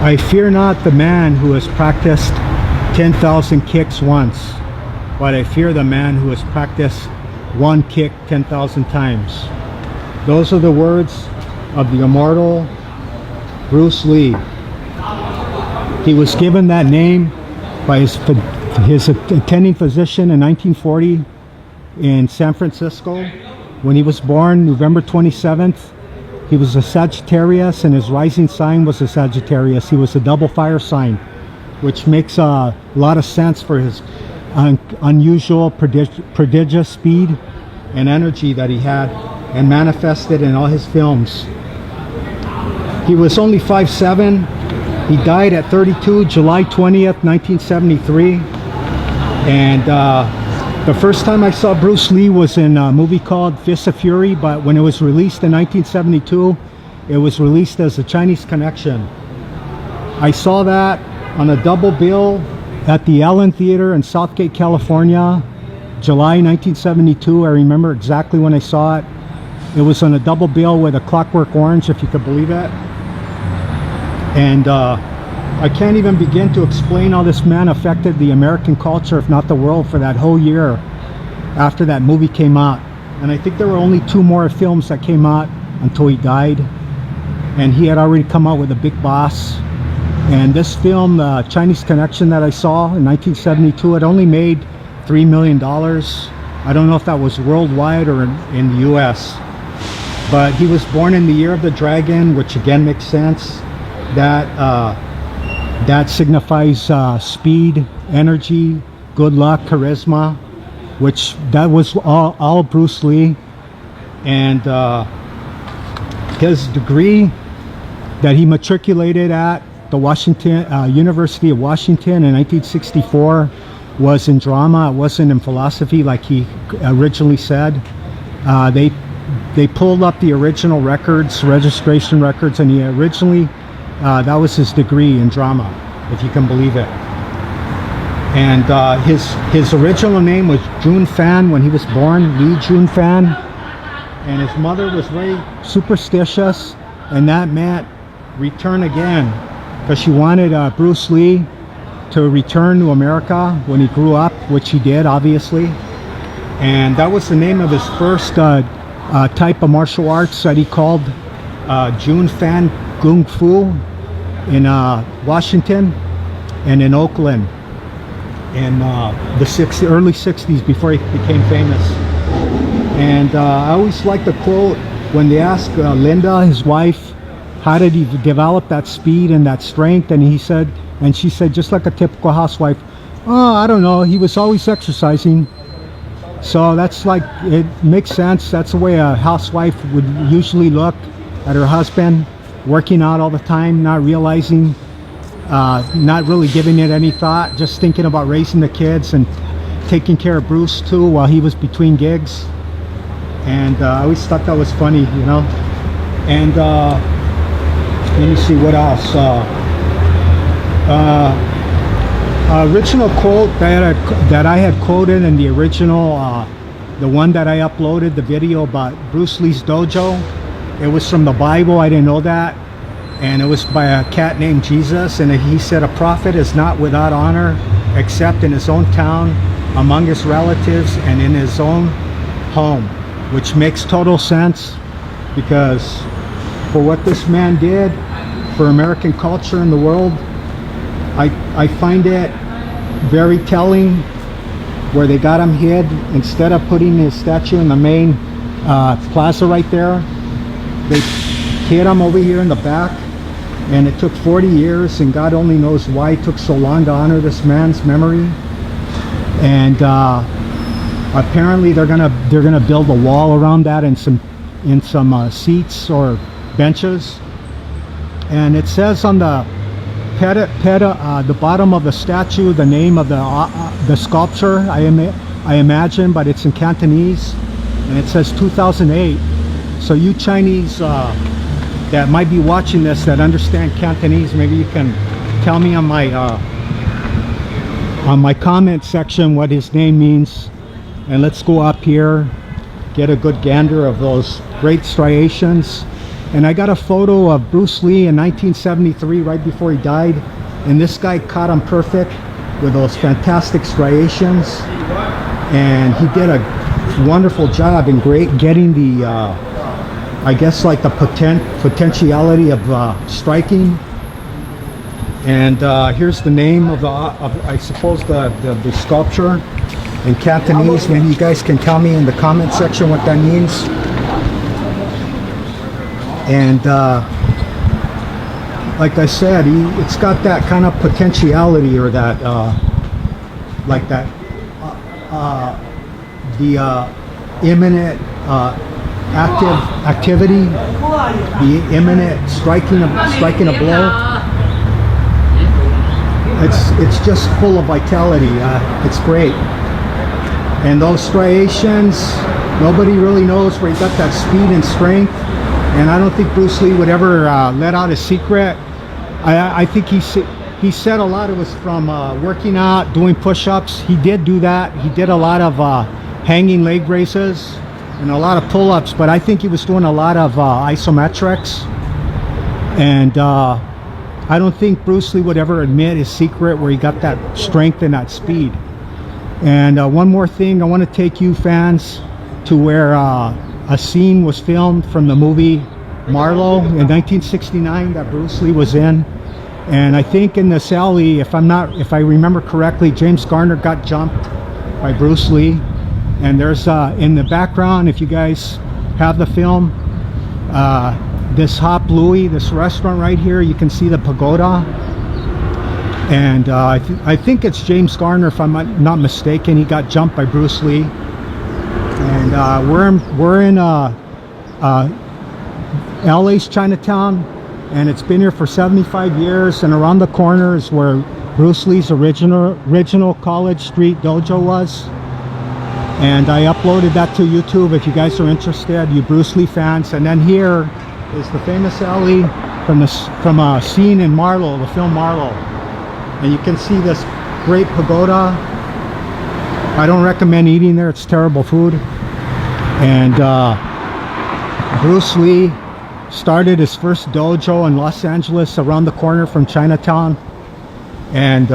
I fear not the man who has practiced 10,000 kicks once, but I fear the man who has practiced one kick 10,000 times. Those are the words of the immortal Bruce Lee. He was given that name by his attending physician in 1940 in San Francisco. When he was born, November 27th, he was a Sagittarius, and his rising sign was a Sagittarius. He was a double fire sign, which makes a lot of sense for his unusual, prodigious speed and energy that he had and manifested in all his films. He was only 5'7". He died at 32, July 20th, 1973. And the first time I saw Bruce Lee was in a movie called Fist of Fury, but when it was released in 1972, it was released as The Chinese Connection. I saw that on a double bill at the Allen Theater in Southgate, California, July 1972. I remember exactly when I saw it. It was on a double bill with A Clockwork Orange, if you could believe it. And I can't even begin to explain how this man affected the American culture, if not the world, for that whole year after that movie came out. And I think there were only 2 more films that came out until he died. And he had already come out with A Big Boss. And this film, The Chinese Connection, that I saw in 1972, it only made $3 million. I don't know if that was worldwide or in the US. But he was born in the year of the dragon, which again makes sense. That signifies speed, energy, good luck, charisma, which that was all Bruce Lee. And his degree that he matriculated at the University of Washington in 1964 was in drama. It wasn't in philosophy like he originally said. They pulled up the original records, registration records, and he originally that was his degree in drama, if you can believe it. And his original name was Jun Fan when he was born, Lee Jun Fan. And his mother was very superstitious, and that meant return again, because she wanted Bruce Lee to return to America when he grew up, which he did, obviously. And that was the name of his first type of martial arts that he called Jun Fan Kung Fu in Washington and in Oakland in the early 60s, before he became famous. And I always like the quote when they asked Linda, his wife, how did he develop that speed and that strength, and she said, just like a typical housewife, oh, I don't know, he was always exercising. So that's like, it makes sense. That's the way a housewife would usually look at her husband, working out all the time, not realizing, not really giving it any thought, just thinking about raising the kids and taking care of Bruce too while he was between gigs. And I always thought that was funny, you know. And let me see what else. Original quote that I had quoted in the original, the one that I uploaded, the video about Bruce Lee's dojo. It was from the Bible. I didn't know that. And it was by a cat named Jesus. And he said, a prophet is not without honor except in his own town, among his relatives, and in his own home. Which makes total sense, because for what this man did for American culture and the world, I find it very telling where they got him hid. Instead of putting his statue in the main plaza right there, they hid him over here in the back. And it took 40 years, and God only knows why it took so long to honor this man's memory. And apparently they're gonna build a wall around that and some seats or benches. And it says on the the bottom of the statue the name of the sculpture, I imagine, but it's in Cantonese, and it says 2008. So you Chinese that might be watching this that understand Cantonese, maybe you can tell me on my comment section what his name means. And let's go up here, get a good gander of those great striations. And I got a photo of Bruce Lee in 1973, right before he died. And this guy caught him perfect with those fantastic striations. And he did a wonderful job in getting the, I guess, like the potentiality of striking. And here's the name of I suppose the sculpture in Cantonese. Maybe you guys can tell me in the comment section what that means. And like I said, it's got that kind of potentiality, or that like that the imminent activity, the imminent striking a blow. It's just full of vitality. It's great. And those striations, nobody really knows where he got that speed and strength. And I don't think Bruce Lee would ever let out his secret. I think he said a lot of it was from working out, doing push-ups. He did do that. He did a lot of hanging leg raises and a lot of pull-ups. But I think he was doing a lot of isometrics. And I don't think Bruce Lee would ever admit his secret where he got that strength and that speed. And one more thing, I want to take you fans to where a scene was filmed from the movie Marlowe in 1969 that Bruce Lee was in. And I think in this alley, if I remember correctly, James Garner got jumped by Bruce Lee. And there's in the background, if you guys have the film, this Hop Louie, this restaurant right here, you can see the pagoda. And I think it's James Garner, if I'm not mistaken. He got jumped by Bruce Lee. And we're in LA's Chinatown, and it's been here for 75 years. And around the corner is where Bruce Lee's original College Street dojo was. And I uploaded that to YouTube if you guys are interested, you Bruce Lee fans. And then here is the famous alley from a scene in Marlowe, the film Marlowe. And you can see this great pagoda. I don't recommend eating there, it's terrible food. And Bruce Lee started his first dojo in Los Angeles around the corner from Chinatown. And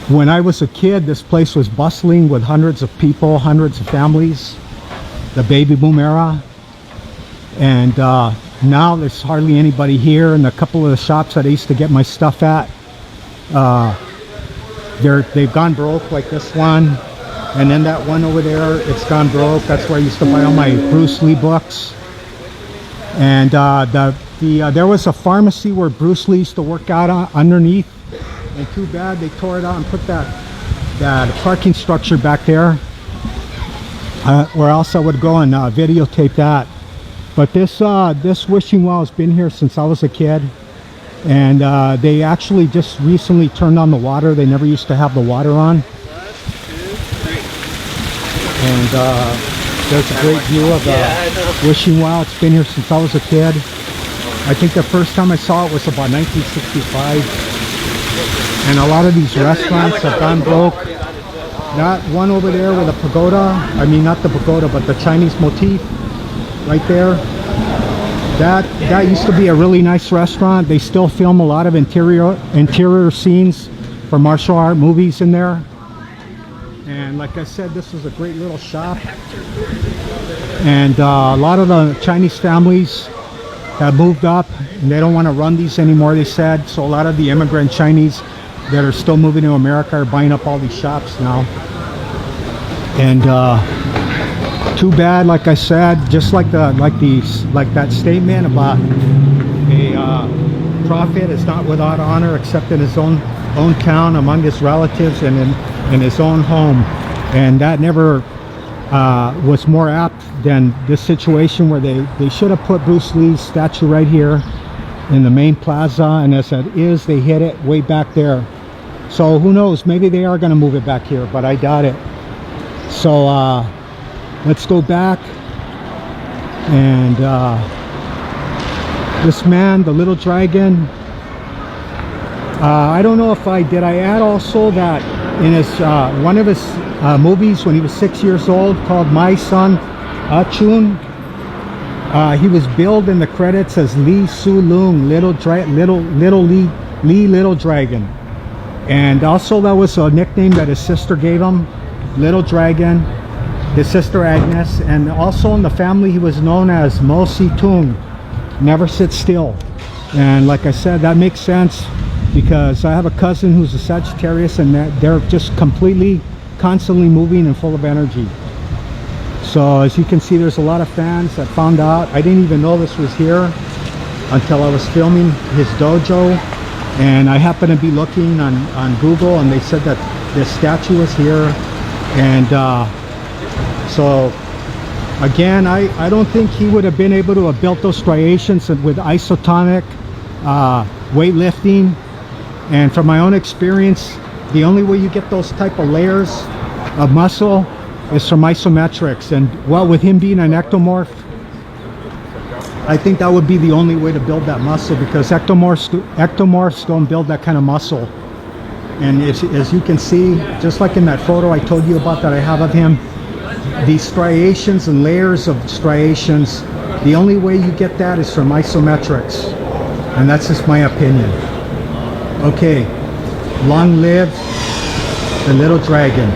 when I was a kid, this place was bustling with hundreds of people, hundreds of families, the baby boom era. And now there's hardly anybody here. And a couple of the shops that I used to get my stuff at, they've gone broke, like this one. And then that one over there, it's gone broke. That's where I used to buy all my Bruce Lee books. And there was a pharmacy where Bruce Lee used to work out underneath. And too bad they tore it out and put that parking structure back there. Or else I would go and videotape that. But this wishing well has been here since I was a kid. And they actually just recently turned on the water. They never used to have the water on. 1, 2, 3. And there's a great view of the wishing well. It's been here since I was a kid. I think the first time I saw it was about 1965. And a lot of these restaurants have gone broke. That one over there with a pagoda, I mean not the pagoda, but the Chinese motif right there. That used to be a really nice restaurant. They still film a lot of interior scenes for martial art movies in there. And like I said, this was a great little shop. And a lot of the Chinese families have moved up and they don't want to run these anymore, they said. So a lot of the immigrant Chinese that are still moving to America are buying up all these shops now. And too bad, like I said, just like that statement about a prophet is not without honor except in his own town, among his relatives, and in his own home. And that never was more apt than this situation where they should have put Bruce Lee's statue right here in the main plaza, and as it is, they hid it way back there. So who knows, maybe they are going to move it back here, but I doubt it. So let's go back. And this man, the little dragon, I don't know if I add also that in his one of his movies when he was 6 years old, called My Son Achun, He was billed in the credits as Lee Su Lung, Little Lee Little Dragon. And also that was a nickname that his sister gave him, Little Dragon, his sister Agnes. And also in the family he was known as Mo Si Tung, never sit still. And like I said, that makes sense because I have a cousin who's a Sagittarius, and they're just completely, constantly moving and full of energy. So as you can see, there's a lot of fans that found out. I didn't even know this was here until I was filming his dojo, and I happened to be looking on Google, and they said that this statue was here. And so again, I don't think he would have been able to have built those striations with isotonic weightlifting. And from my own experience, the only way you get those type of layers of muscle is from isometrics. And well, with him being an ectomorph, I think that would be the only way to build that muscle, because ectomorphs don't build that kind of muscle. And as you can see, just like in that photo I told you about that I have of him, these striations and layers of striations, the only way you get that is from isometrics. And that's just my opinion. Okay, long live the Little Dragon.